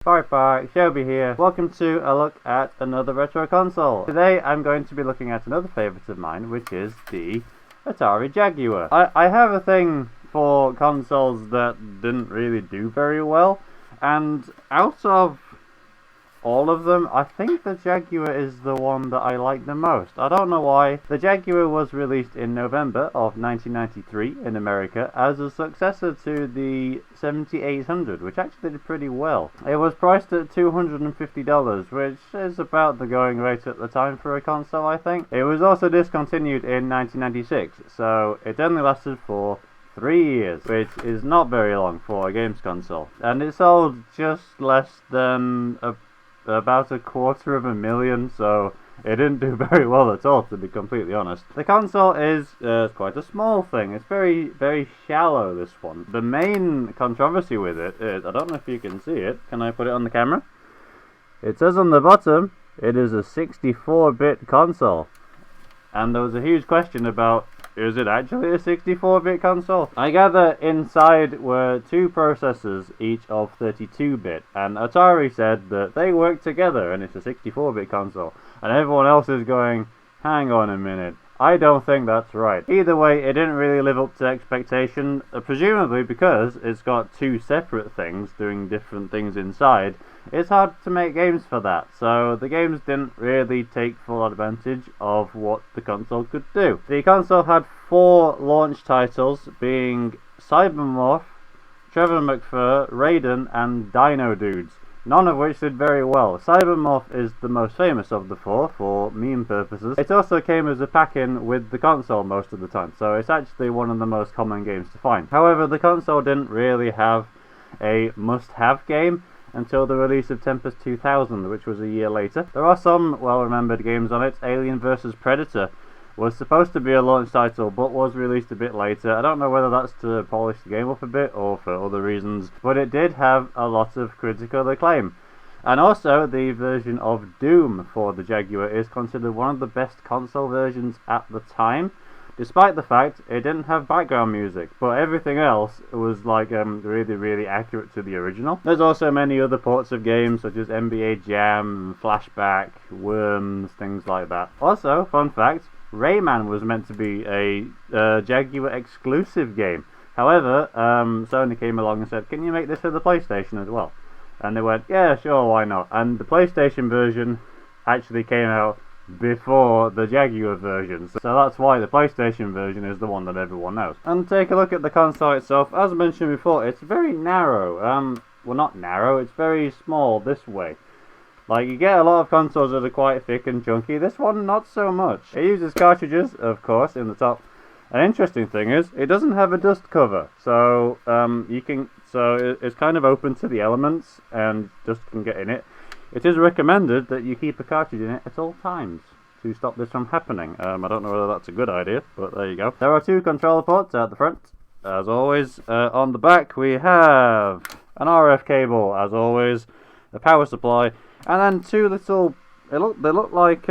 Bye, Shobi here. Welcome to a look at another retro console. Today I'm going to be looking at another favourite of mine, which is the Atari Jaguar. I have a thing for consoles that didn't really do very well, and out of all of them, I think the Jaguar is the one that I like the most. I don't know why. The Jaguar was released in November of 1993 in America as a successor to the 7800, which actually did pretty well. It was priced at $250, which is about the going rate at the time for a console, I think. It was also discontinued in 1996, so it only lasted for 3 years, which is not very long for a games console. And it sold just less than about 250,000, so it didn't do very well at all, to be completely honest. The console is quite a small thing. It's very shallow, this one. The main controversy with it is, I don't know if you can see it, can I put it on the camera? It says on the bottom, it is a 64-bit console. And there was a huge question about, is it actually a 64-bit console? I gather inside were two processors, each of 32-bit, and Atari said that they work together and it's a 64-bit console. And everyone else is going, hang on a minute, I don't think that's right. Either way, it didn't really live up to expectation, presumably because it's got two separate things doing different things inside. It's hard to make games for that, so the games didn't really take full advantage of what the console could do. The console had 4 launch titles, being Cybermorph, Trevor McFur, Raiden, and Dino Dudes, none of which did very well. Cybermorph is the most famous of the 4 for meme purposes. It also came as a pack-in with the console most of the time, so it's actually one of the most common games to find. However, the console didn't really have a must-have game until the release of Tempest 2000, which was a year later. There are some well-remembered games on it. Alien vs Predator was supposed to be a launch title, but was released a bit later. I don't know whether that's to polish the game up a bit or for other reasons, but it did have a lot of critical acclaim. And also, the version of Doom for the Jaguar is considered one of the best console versions at the time, despite the fact it didn't have background music, but everything else was like really accurate to the original. There's also many other ports of games such as NBA Jam, Flashback, Worms, things like that. Also, fun fact, Rayman was meant to be a Jaguar exclusive game. However, Sony came along and said, can you make this for the PlayStation as well? And they went, yeah, sure, why not? And the PlayStation version actually came out before the Jaguar version, so that's why the PlayStation version is the one that everyone knows. And take a look at the console itself. As I mentioned before, it's very narrow. Well, not narrow, it's very small this way. Like, you get a lot of consoles that are quite thick and chunky. This one, not so much. It uses cartridges, of course, in the top. An interesting thing is, it doesn't have a dust cover, so it's kind of open to the elements, and dust can get in it. It is recommended that you keep a cartridge in it at all times to stop this from happening. I don't know whether that's a good idea, but there you go. There are 2 controller ports at the front, as always. On the back we have an RF cable, as always, a power supply, and then 2 little. They look like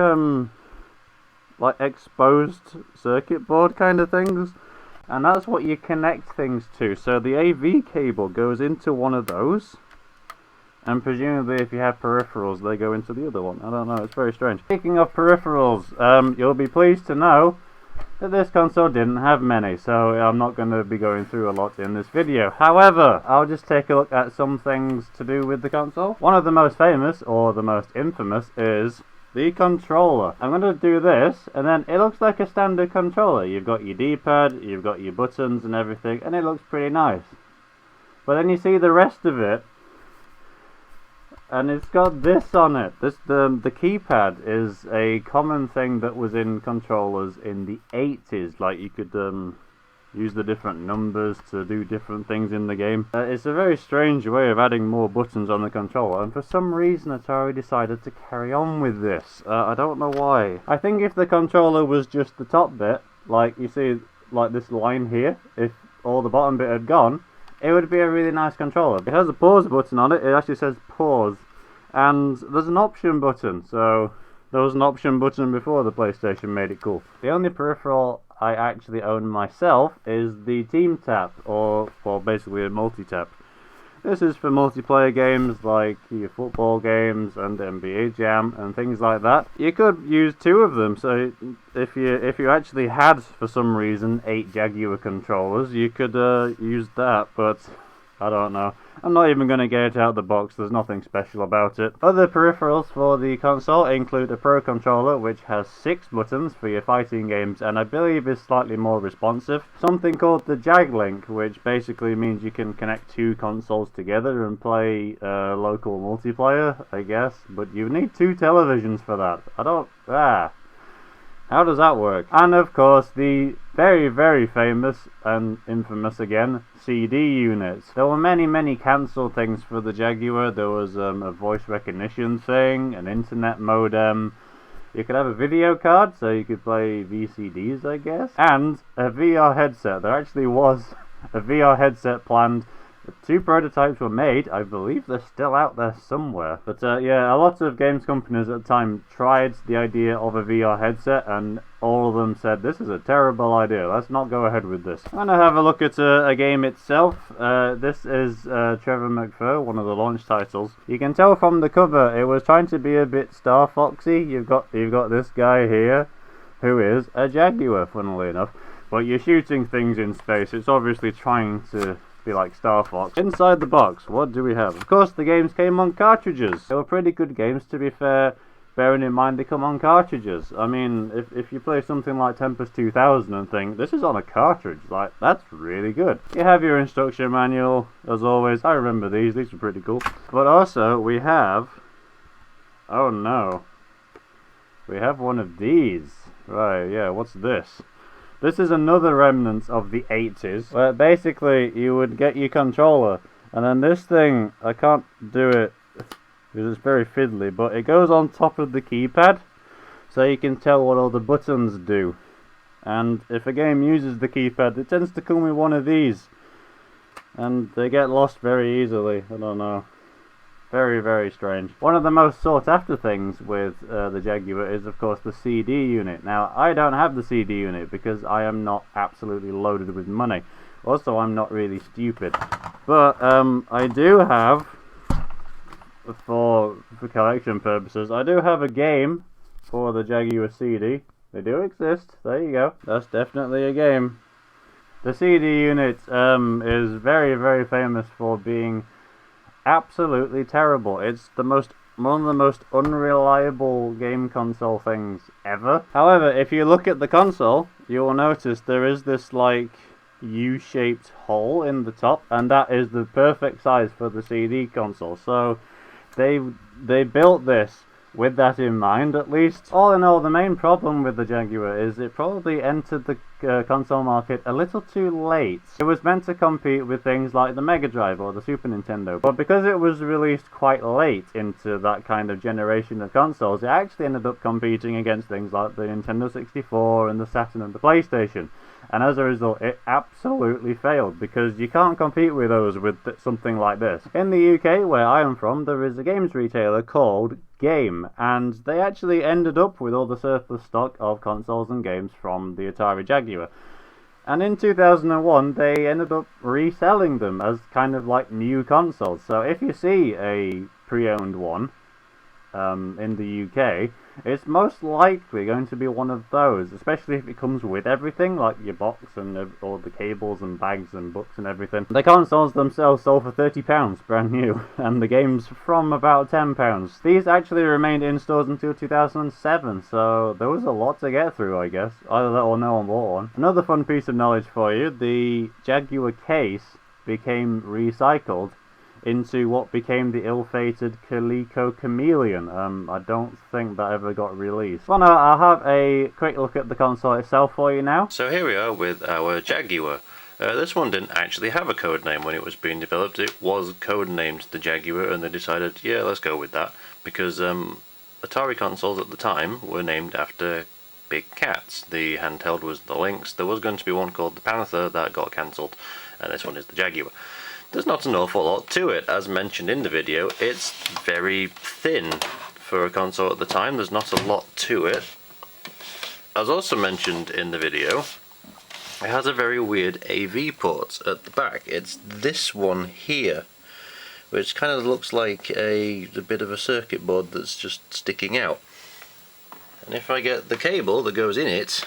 exposed circuit board kind of things, and that's what you connect things to. So the AV cable goes into one of those. And presumably if you have peripherals, they go into the other one. I don't know, it's very strange. Speaking of peripherals, you'll be pleased to know that this console didn't have many, so I'm not going to be going through a lot in this video. However, I'll just take a look at some things to do with the console. One of the most famous, or the most infamous, is the controller. I'm going to do this, and then it looks like a standard controller. You've got your D-pad, you've got your buttons and everything, and it looks pretty nice. But then you see the rest of it, and it's got this on it. The keypad is a common thing that was in controllers in the 80s. Like, you could use the different numbers to do different things in the game. It's a very strange way of adding more buttons on the controller, and for some reason Atari decided to carry on with this. I don't know why. I think if the controller was just the top bit, like you see, like this line here, if all the bottom bit had gone, it would be a really nice controller. It has a pause button on it. It actually says pause, and there's an option button. So there was an option button before the PlayStation made it cool. The only peripheral I actually own myself is the Team Tap, or well, basically a multi-tap. This is for multiplayer games like your football games and NBA Jam and things like that. You could use 2 of them, so if you actually had, for some reason, 8 Jaguar controllers, you could use that, but I don't know. I'm not even going to get it out of the box, there's nothing special about it. Other peripherals for the console include a Pro Controller, which has 6 buttons for your fighting games, and I believe is slightly more responsive. Something called the Jag Link, which basically means you can connect 2 consoles together and play local multiplayer, I guess. But you need 2 televisions for that. How does that work? And of course, the very, very famous and infamous again, CD units. There were many cancelled things for the Jaguar. There was a voice recognition thing, an internet modem. You could have a video card, so you could play VCDs, I guess. And a VR headset. There actually was a VR headset planned. 2 prototypes were made. I believe they're still out there somewhere. But yeah, a lot of games companies at the time tried the idea of a VR headset, and all of them said, this is a terrible idea, let's not go ahead with this. I'm going to have a look at a game itself. This is Trevor McFur, one of the launch titles. You can tell from the cover it was trying to be a bit Star Foxy. You've got this guy here, who is a Jaguar, funnily enough. But you're shooting things in space. It's obviously trying to be like Star Fox. Inside the box, what do we have? Of course, the games came on cartridges. They were pretty good games, to be fair, bearing in mind they come on cartridges. I mean, if you play something like Tempest 2000 and think, this is on a cartridge, like, that's really good. You have your instruction manual, as always. I remember these are pretty cool. But also, we have... oh no. We have one of these. Right, yeah, what's this? This is another remnant of the 80s, where basically you would get your controller, and then this thing, I can't do it because it's very fiddly, but it goes on top of the keypad, so you can tell what all the buttons do. And if a game uses the keypad, it tends to come with one of these, and they get lost very easily. I don't know. Very, very strange. One of the most sought after things with the Jaguar is, of course, the CD unit. Now, I don't have the CD unit because I am not absolutely loaded with money. Also, I'm not really stupid. But I do have, for collection purposes, I do have a game for the Jaguar CD. They do exist. There you go. That's definitely a game. The CD unit is very, very famous for being absolutely terrible. It's one of the most unreliable game console things ever. However, if you look at the console, you will notice there is this like U-shaped hole in the top, and that is the perfect size for the CD console. So they built this with that in mind, at least. All in all, the main problem with the Jaguar is it probably entered the console market a little too late. It was meant to compete with things like the Mega Drive or the Super Nintendo, but because it was released quite late into that kind of generation of consoles, it actually ended up competing against things like the Nintendo 64 and the Saturn and the PlayStation. And as a result, it absolutely failed, because you can't compete with those with something like this. In the UK, where I am from, there is a games retailer called Game, and they actually ended up with all the surplus stock of consoles and games from the Atari Jaguar. And in 2001, they ended up reselling them as kind of like new consoles. So if you see a pre-owned one in the UK, it's most likely going to be one of those, especially if it comes with everything, like your box and all the cables and bags and books and everything. The consoles themselves sold for £30, brand new, and the games from about £10. These actually remained in stores until 2007, so there was a lot to get through, I guess. Either that or no one bought one. Another fun piece of knowledge for you, the Jaguar case became recycled into what became the ill-fated Coleco Chameleon. I don't think that ever got released. Well, no, I'll have a quick look at the console itself for you now. So here we are with our Jaguar. This one didn't actually have a code name when it was being developed. It was codenamed the Jaguar, and they decided, yeah, let's go with that, because Atari consoles at the time were named after big cats. The handheld was the Lynx. There was going to be one called the Panther that got cancelled, and this one is the Jaguar. There's not an awful lot to it. As mentioned in the video, it's very thin for a console at the time. There's not a lot to it. As also mentioned in the video, it has a very weird AV port at the back. It's this one here. which kind of looks like a bit of a circuit board that's just sticking out. And if I get the cable that goes in it,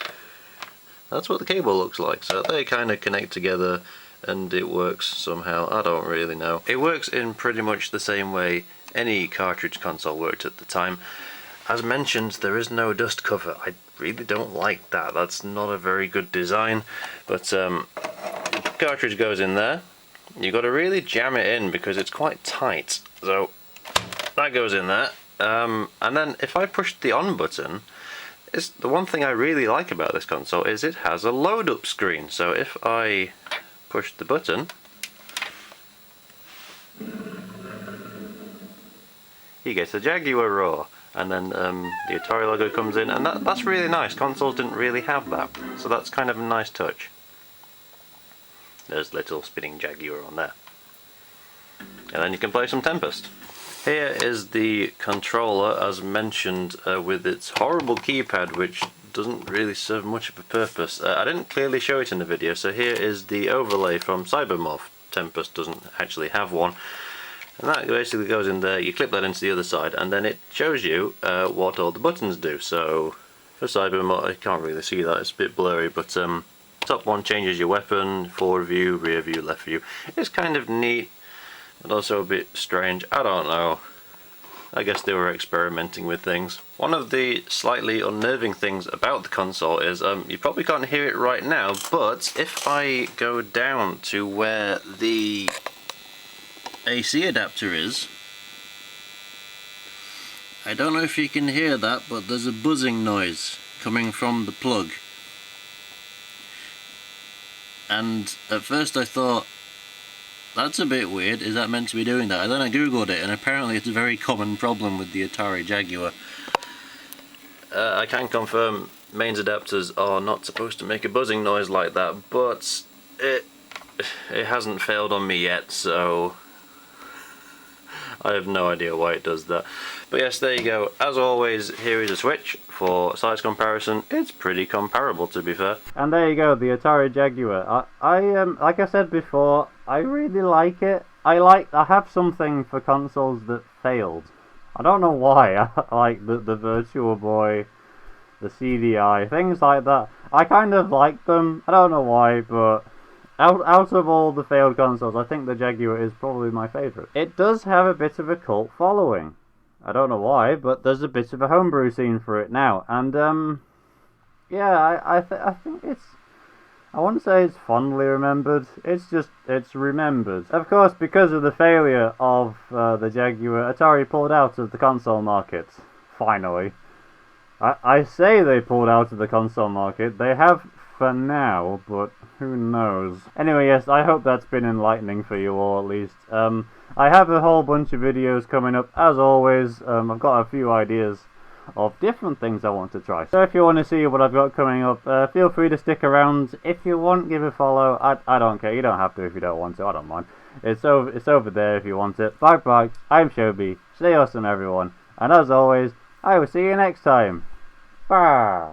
that's what the cable looks like. So they kind of connect together and it works somehow. I don't really know. It works in pretty much the same way any cartridge console worked at the time. As mentioned, there is no dust cover. I really don't like that. That's not a very good design. But cartridge goes in there. You've got to really jam it in because it's quite tight. So that goes in there. And then if I push the on button, the one thing I really like about this console is it has a load up screen. So if I push the button, he gets a Jaguar roar, and then the Atari logo comes in, and that's really nice. Consoles didn't really have that, so that's kind of a nice touch. There's little spinning Jaguar on there. And then you can play some Tempest. Here is the controller, as mentioned, with its horrible keypad, which doesn't really serve much of a purpose. I didn't clearly show it in the video, so here is the overlay from Cybermorph. Tempest doesn't actually have one. And that basically goes in there, you clip that into the other side, and then it shows you what all the buttons do. So for Cybermorph, I can't really see that, it's a bit blurry, but top one changes your weapon, forward view, rear view, left view. It's kind of neat, but also a bit strange. I don't know. I guess they were experimenting with things. One of the slightly unnerving things about the console is, you probably can't hear it right now, but if I go down to where the AC adapter is, I don't know if you can hear that, but there's a buzzing noise coming from the plug. And at first I thought, that's a bit weird, is that meant to be doing that? And then I googled it, and apparently it's a very common problem with the Atari Jaguar. I can confirm mains adapters are not supposed to make a buzzing noise like that, but it hasn't failed on me yet, so I have no idea why it does that. But yes, there you go. As always, here is a switch for size comparison. It's pretty comparable, to be fair. And there you go, the Atari Jaguar. I like I said before, I really like it. I have something for consoles that failed. I don't know why. I like the Virtua Boy, the CDI, things like that. I kind of like them. I don't know why, but out of all the failed consoles, I think the Jaguar is probably my favourite. It does have a bit of a cult following. I don't know why, but there's a bit of a homebrew scene for it now. And, yeah, I think it's... I wouldn't say it's fondly remembered. It's remembered. Of course, because of the failure of the Jaguar, Atari pulled out of the console market. Finally. I say they pulled out of the console market. They have for now, but who knows. Anyway, yes, I hope that's been enlightening for you all, at least. I have a whole bunch of videos coming up, as always. I've got a few ideas of different things I want to try. So if you want to see what I've got coming up, feel free to stick around. If you want, give a follow. I don't care. You don't have to if you don't want to. I don't mind. It's over there if you want it. Bye. I'm Shobi. Stay awesome, everyone. And as always, I will see you next time. Bye.